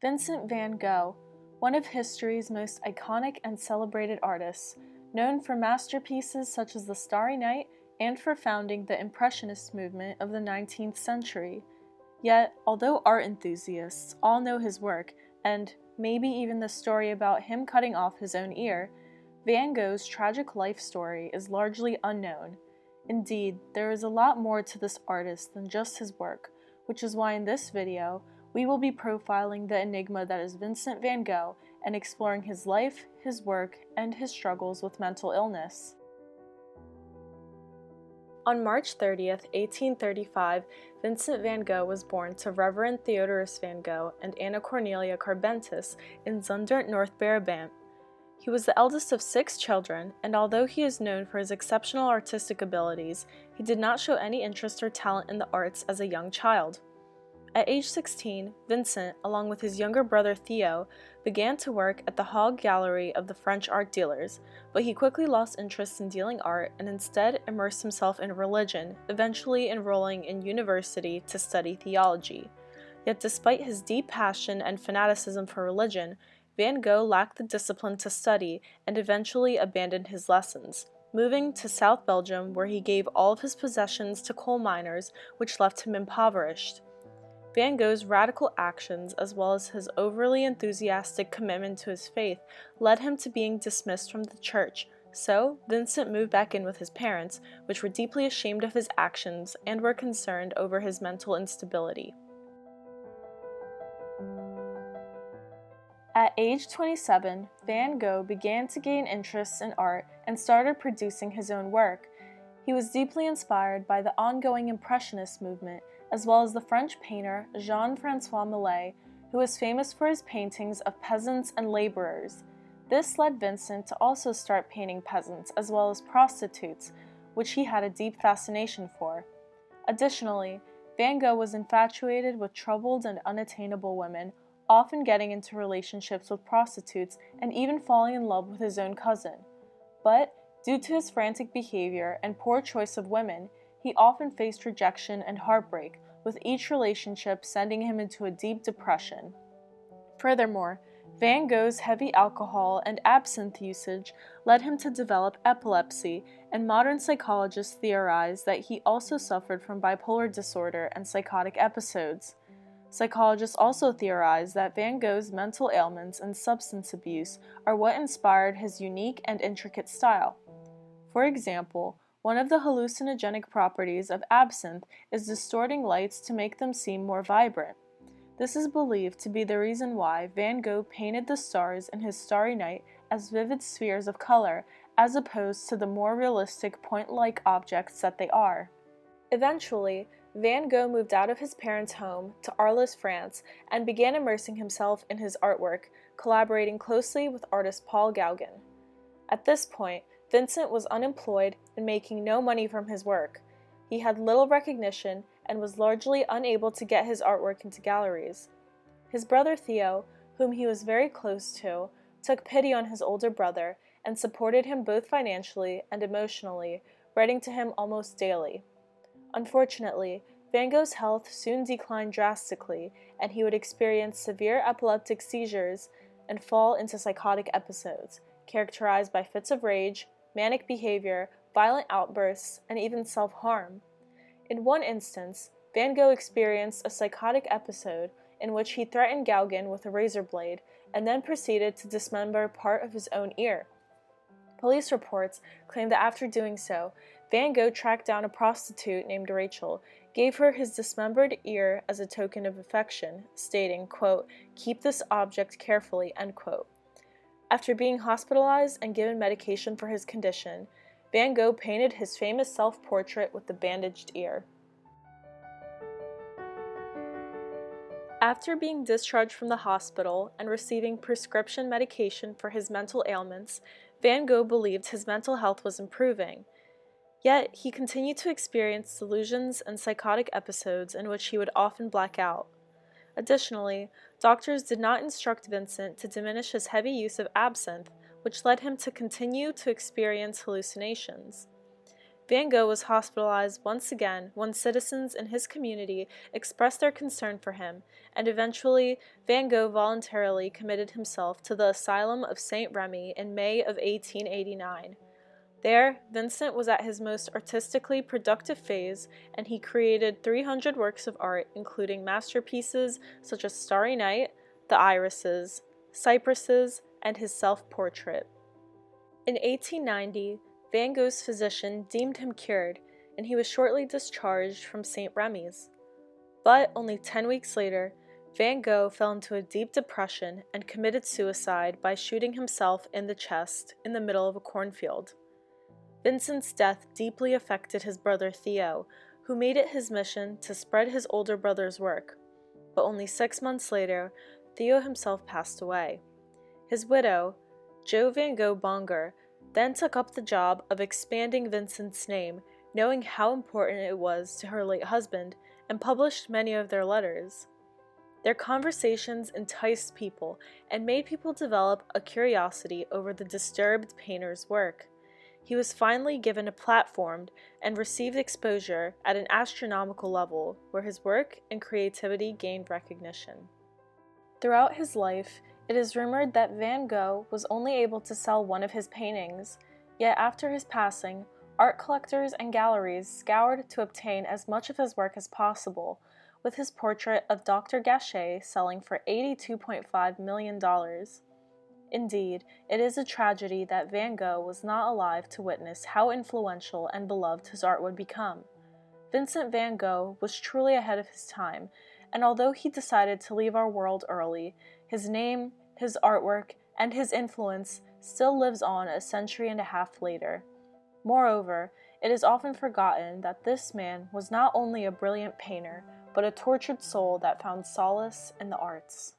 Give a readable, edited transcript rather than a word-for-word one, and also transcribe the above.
Vincent van Gogh, one of history's most iconic and celebrated artists, known for masterpieces such as The Starry Night and for founding the Impressionist movement of the 19th century. Yet, although art enthusiasts all know his work, and maybe even the story about him cutting off his own ear, Van Gogh's tragic life story is largely unknown. Indeed, there is a lot more to this artist than just his work, which is why in this video, we will be profiling the enigma that is Vincent van Gogh and exploring his life, his work, and his struggles with mental illness. On March 30th, 1835, Vincent van Gogh was born to Reverend Theodorus van Gogh and Anna Cornelia Carbentus in Zundert, North Brabant. He was the eldest of 6 children, and although he is known for his exceptional artistic abilities, he did not show any interest or talent in the arts as a young child. At age 16, Vincent, along with his younger brother Theo, began to work at the Gogh gallery of the French art dealers, but he quickly lost interest in dealing art and instead immersed himself in religion, eventually enrolling in university to study theology. Yet despite his deep passion and fanaticism for religion, Van Gogh lacked the discipline to study and eventually abandoned his lessons, moving to South Belgium where he gave all of his possessions to coal miners, which left him impoverished. Van Gogh's radical actions, as well as his overly enthusiastic commitment to his faith, led him to being dismissed from the church, so Vincent moved back in with his parents, which were deeply ashamed of his actions and were concerned over his mental instability. At age 27, Van Gogh began to gain interest in art and started producing his own work. He was deeply inspired by the ongoing Impressionist movement, as well as the French painter Jean-François Millet, who was famous for his paintings of peasants and laborers. This led Vincent to also start painting peasants as well as prostitutes, which he had a deep fascination for. Additionally, Van Gogh was infatuated with troubled and unattainable women, often getting into relationships with prostitutes and even falling in love with his own cousin. But, due to his frantic behavior and poor choice of women, he often faced rejection and heartbreak, with each relationship sending him into a deep depression. Furthermore, Van Gogh's heavy alcohol and absinthe usage led him to develop epilepsy, and modern psychologists theorize that he also suffered from bipolar disorder and psychotic episodes. Psychologists also theorize that Van Gogh's mental ailments and substance abuse are what inspired his unique and intricate style. For example, one of the hallucinogenic properties of absinthe is distorting lights to make them seem more vibrant. This is believed to be the reason why Van Gogh painted the stars in his Starry Night as vivid spheres of color, as opposed to the more realistic point-like objects that they are. Eventually, Van Gogh moved out of his parents' home to Arles, France, and began immersing himself in his artwork, collaborating closely with artist Paul Gauguin. At this point, Vincent was unemployed and making no money from his work. He had little recognition and was largely unable to get his artwork into galleries. His brother Theo, whom he was very close to, took pity on his older brother and supported him both financially and emotionally, writing to him almost daily. Unfortunately, Van Gogh's health soon declined drastically, and he would experience severe epileptic seizures and fall into psychotic episodes, characterized by fits of rage, manic behavior, violent outbursts, and even self-harm. In one instance, Van Gogh experienced a psychotic episode in which he threatened Gauguin with a razor blade and then proceeded to dismember part of his own ear. Police reports claim that after doing so, Van Gogh tracked down a prostitute named Rachel, gave her his dismembered ear as a token of affection, stating, quote, "Keep this object carefully," end quote. After being hospitalized and given medication for his condition, Van Gogh painted his famous self-portrait with the bandaged ear. After being discharged from the hospital and receiving prescription medication for his mental ailments, Van Gogh believed his mental health was improving. Yet, he continued to experience delusions and psychotic episodes in which he would often black out. Additionally, doctors did not instruct Vincent to diminish his heavy use of absinthe, which led him to continue to experience hallucinations. Van Gogh was hospitalized once again when citizens in his community expressed their concern for him, and eventually Van Gogh voluntarily committed himself to the asylum of St. Remy in May of 1889. There, Vincent was at his most artistically productive phase, and he created 300 works of art, including masterpieces such as Starry Night, The Irises, Cypresses, and his self-portrait. In 1890, Van Gogh's physician deemed him cured, and he was shortly discharged from St. Remy's. But only 10 weeks later, Van Gogh fell into a deep depression and committed suicide by shooting himself in the chest in the middle of a cornfield. Vincent's death deeply affected his brother Theo, who made it his mission to spread his older brother's work. But only 6 months later, Theo himself passed away. His widow, Jo Van Gogh Bonger, then took up the job of expanding Vincent's name, knowing how important it was to her late husband, and published many of their letters. Their conversations enticed people and made people develop a curiosity over the disturbed painter's work. He was finally given a platform and received exposure at an astronomical level, where his work and creativity gained recognition. Throughout his life, it is rumored that Van Gogh was only able to sell one of his paintings, yet after his passing, art collectors and galleries scoured to obtain as much of his work as possible, with his portrait of Dr. Gachet selling for $82.5 million. Indeed, it is a tragedy that Van Gogh was not alive to witness how influential and beloved his art would become. Vincent van Gogh was truly ahead of his time, and although he decided to leave our world early, his name, his artwork, and his influence still lives on a century and a half later. Moreover, it is often forgotten that this man was not only a brilliant painter, but a tortured soul that found solace in the arts.